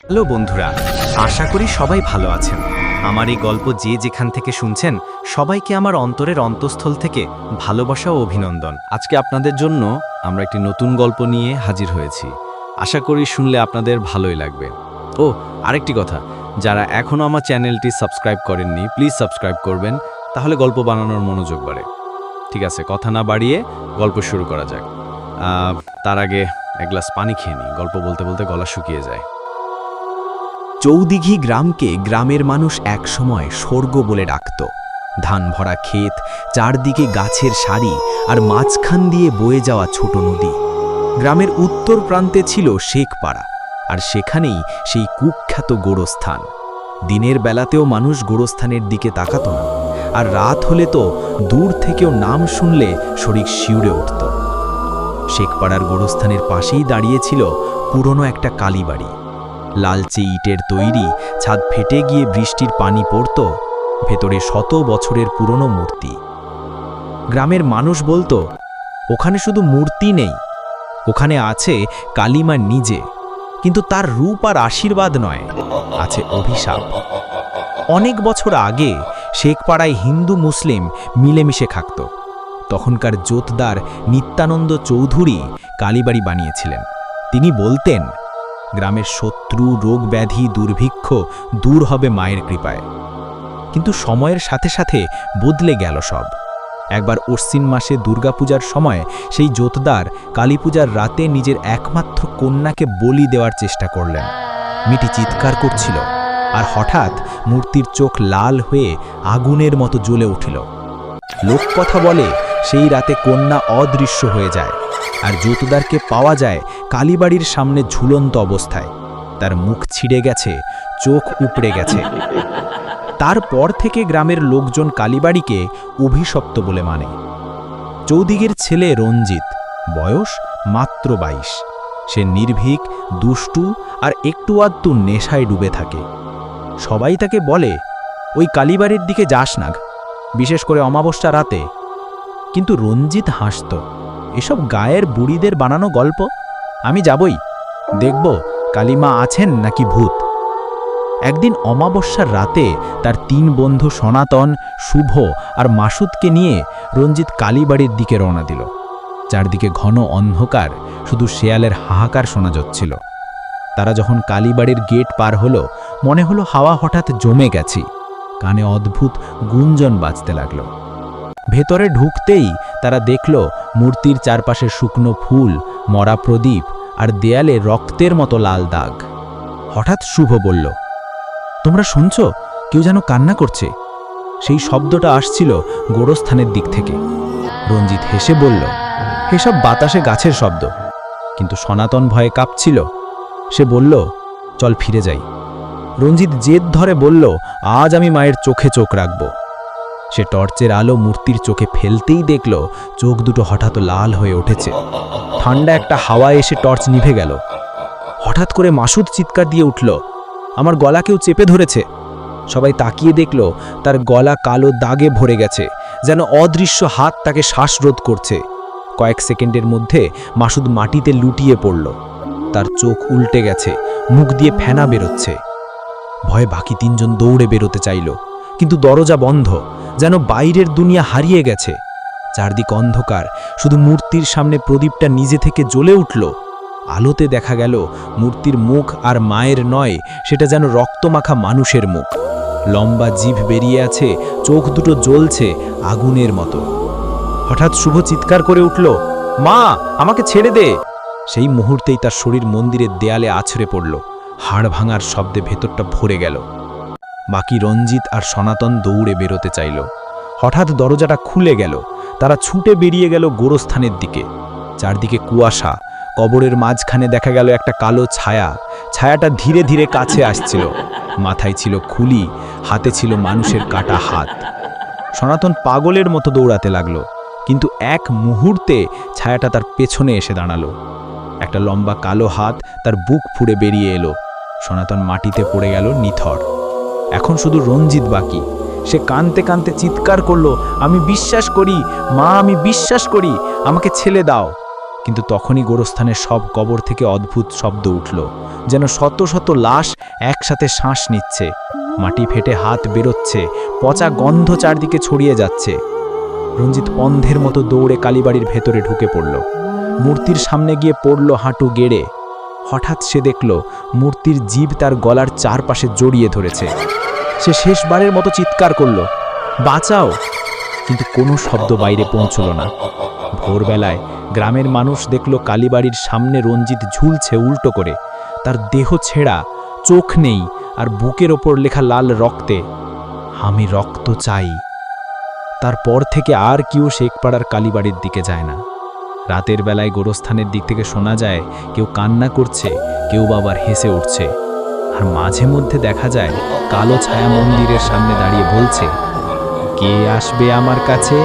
Hello বন্ধুরা, আশা করি সবাই ভালো আছেন। আমার এই গল্প যে যেখান থেকে শুনছেন সবাইকে আমার অন্তরের অন্তঃস্থল থেকে ভালোবাসা ও অভিনন্দন। আজকে আপনাদের জন্য আমরা একটি নতুন গল্প নিয়ে হাজির হয়েছি। আশা করি শুনলে আপনাদের ভালোই লাগবে। ও আরেকটি কথা, যারা এখনও আমার চ্যানেলটি সাবস্ক্রাইব করেননি প্লিজ সাবস্ক্রাইব করবেন, তাহলে গল্প বানানোর মনোযোগ বাড়ে। ঠিক আছে, কথা না বাড়িয়ে গল্প শুরু করা যাক। তার আগে এক গ্লাস পানি খেয়ে নিই, গল্প বলতে বলতে গলা শুকিয়ে যায়। চৌদিঘি গ্রামকে গ্রামের মানুষ একসময় স্বর্গ বলে ডাকত। ধান ভরা ক্ষেত, চারদিকে গাছের সারি, আর মাঝখান দিয়ে বয়ে যাওয়া ছোট নদী। গ্রামের উত্তর প্রান্তে ছিল শেখপাড়া, আর সেখানেই সেই কুখ্যাত গোরস্থান। দিনের বেলাতেও মানুষ গোরস্থানের দিকে তাকাত না, আর রাত হলে তো দূর থেকেও নাম শুনলে শরীর শিউরে উঠত। শেখপাড়ার গোরস্থানের পাশেই দাঁড়িয়েছিল পুরনো একটা কালীবাড়ি। লালচে ইটের তৈরি, ছাদ ফেটে গিয়ে বৃষ্টির পানি পড়ত, ভেতরে শত বছরের পুরনো মূর্তি। গ্রামের মানুষ বলতো, ওখানে শুধু মূর্তি নেই, ওখানে আছে কালীমা নিজে, কিন্তু তার রূপ আর আশীর্বাদ নয়, আছে অভিশাপ। অনেক বছর আগে শেখপাড়ায় হিন্দু মুসলিম মিলেমিশে থাকত। তখনকার জোতদার নিত্যানন্দ চৌধুরী কালীবাড়ি বানিয়েছিলেন। তিনি বলতেন, গ্রামের শত্রু, রোগ ব্যাধি, দুর্ভিক্ষ দূর হবে মায়ের কৃপায়। কিন্তু সময়ের সাথে সাথে বদলে গেল সব। একবার অশ্বিন মাসে দুর্গাপূজার সময় সেই জোতদার কালীপূজার রাতে নিজের একমাত্র কন্যাকে বলি দেওয়ার চেষ্টা করলেন। মিটি চিৎকার করছিল, আর হঠাৎ মূর্তির চোখ লাল হয়ে আগুনের মতো জ্বলে উঠিল। লোককথা বলে সেই রাতে কন্যা অদৃশ্য হয়ে যায়, আর জোতদারকে পাওয়া যায় কালীবাড়ির সামনে ঝুলন্ত অবস্থায়। তার মুখ ছিঁড়ে গেছে, চোখ উপড়ে গেছে। তারপর থেকে গ্রামের লোকজন কালীবাড়িকে অভিশপ্ত বলে মানে। চৌদিঘির ছেলে রঞ্জিত, বয়স মাত্র 22। সে নির্ভীক, দুষ্টু আর একটু আধটু নেশায় ডুবে থাকে। সবাই তাকে বলে, ওই কালীবাড়ির দিকে যাস না, বিশেষ করে অমাবস্যা রাতে। কিন্তু রঞ্জিত হাসত, এসব গায়ের বুড়িদের বানানো গল্প, আমি যাবই, দেখব কালীমা আছেন নাকি ভূত। একদিন অমাবস্যার রাতে তার 3 বন্ধু সনাতন, শুভ আর মাসুদকে নিয়ে রঞ্জিত কালীবাড়ির দিকে রওনা দিল। চারদিকে ঘন অন্ধকার, শুধু শেয়ালের হাহাকার শোনা যাচ্ছিল। তারা যখন কালীবাড়ির গেট পার হলো, মনে হলো হাওয়া হঠাৎ জমে গেছে, কানে অদ্ভুত গুঞ্জন বাজতে লাগলো। ভেতরে ঢুকতেই তারা দেখল মূর্তির চারপাশে শুকনো ফুল, মরা প্রদীপ আর দেয়ালে রক্তের মতো লাল দাগ। হঠাৎ শুভ বলল, তোমরা শুনছ? কেউ যেন কান্না করছে। সেই শব্দটা আসছিল গোরস্থানের দিক থেকে। রঞ্জিত হেসে বলল, এসব বাতাসে গাছের শব্দ। কিন্তু সনাতন ভয়ে কাঁপছিল। সে বলল, চল ফিরে যাই। রঞ্জিত জেদ ধরে বলল, আজ আমি মায়ের চোখে চোখ রাখব। সে টর্চের আলো মূর্তির চোখে ফেলতেই দেখল চোখ দুটো হঠাৎ লাল হয়ে উঠেছে। ঠান্ডা একটা হাওয়া এসে টর্চ নিভে গেল। হঠাৎ করে মাসুদ চিৎকার দিয়ে উঠল, আমার গলা কেউ চেপে ধরেছে। সবাই তাকিয়ে দেখল তার গলা কালো দাগে ভরে গেছে, যেন অদৃশ্য হাত তাকে শ্বাসরোধ করছে। কয়েক সেকেন্ডের মধ্যে মাসুদ মাটিতে লুটিয়ে পড়ল। তার চোখ উল্টে গেছে, মুখ দিয়ে ফেনা বেরোচ্ছে। ভয়ে বাকি 3 জন দৌড়ে বেরোতে চাইল, কিন্তু দরজা বন্ধ, যেন বাইরের দুনিয়া হারিয়ে গেছে। চারদিক অন্ধকার, শুধু মূর্তির সামনে প্রদীপটা নিজে থেকে জ্বলে উঠল। আলোতে দেখা গেল মূর্তির মুখ আর মায়ের নয়, সেটা যেন রক্তমাখা মানুষের মুখ। লম্বা জিভ বেরিয়ে আছে, চোখ দুটো জ্বলছে আগুনের মতো। হঠাৎ শুভ চিৎকার করে উঠল, মা, আমাকে ছেড়ে দে। সেই মুহূর্তেই তার শরীর মন্দিরের দেয়ালে আছড়ে পড়ল। হাড় ভাঙার শব্দে ভেতরটা ভরে গেল। বাকি রঞ্জিত আর সনাতন দৌড়ে বেরোতে চাইল। হঠাৎ দরজাটা খুলে গেল। তারা ছুটে বেরিয়ে গেল গোরস্থানের দিকে। চারদিকে কুয়াশা, কবরের মাঝখানে দেখা গেল একটা কালো ছায়া। ছায়াটা ধীরে ধীরে কাছে আসছিল। মাথায় ছিল খুলি, হাতে ছিল মানুষের কাটা হাত। সনাতন পাগলের মতো দৌড়াতে লাগলো, কিন্তু এক মুহূর্তে ছায়াটা তার পেছনে এসে দাঁড়ালো। একটা লম্বা কালো হাত তার বুক ফুঁড়ে বেরিয়ে এলো। সনাতন মাটিতে পড়ে গেল নিথর। এখন শুধু রঞ্জিত বাকি। সে কাঁদতে কাঁদতে চিৎকার করলো, আমি বিশ্বাস করি মা, আমি বিশ্বাস করি, আমাকে ছেড়ে দাও। কিন্তু তখনই গোরস্থানের সব কবর থেকে অদ্ভুত শব্দ উঠল, যেন শত শত লাশ একসাথে শ্বাস নিচ্ছে। মাটি ফেটে হাত বেরোচ্ছে, পচা গন্ধ চারদিকে ছড়িয়ে যাচ্ছে। রঞ্জিত অন্ধের মতো দৌড়ে কালীবাড়ির ভেতরে ঢুকে পড়ল। মূর্তির সামনে গিয়ে পড়ল হাঁটু গেড়ে। হঠাৎ সে দেখল মূর্তির জিভ তার গলার চারপাশে জড়িয়ে ধরেছে। সে শেষবারের মতো চিৎকার করল, বাঁচাও! কিন্তু কোনো শব্দ বাইরে পৌঁছল না। ভোরবেলায় গ্রামের মানুষ দেখল কালীবাড়ির সামনে রঞ্জিত ঝুলছে উল্টো করে, তার দেহ ছেঁড়া, চোখ নেই, আর বুকের ওপর লেখা লাল রক্তে, আমি রক্ত চাই। তারপর থেকে আর কেউ শেখপাড়ার কালীবাড়ির দিকে যায় না। রাতের বেলায় গোরস্থানের দিক থেকে শোনা যায় কেউ কান্না করছে, কেউ আবার হেসে উঠছে, আর মাঝে মধ্যে দেখা যায় কালো ছায়া মন্দিরের সামনে দাঁড়িয়ে বলছে, কে আসবে আমার কাছে?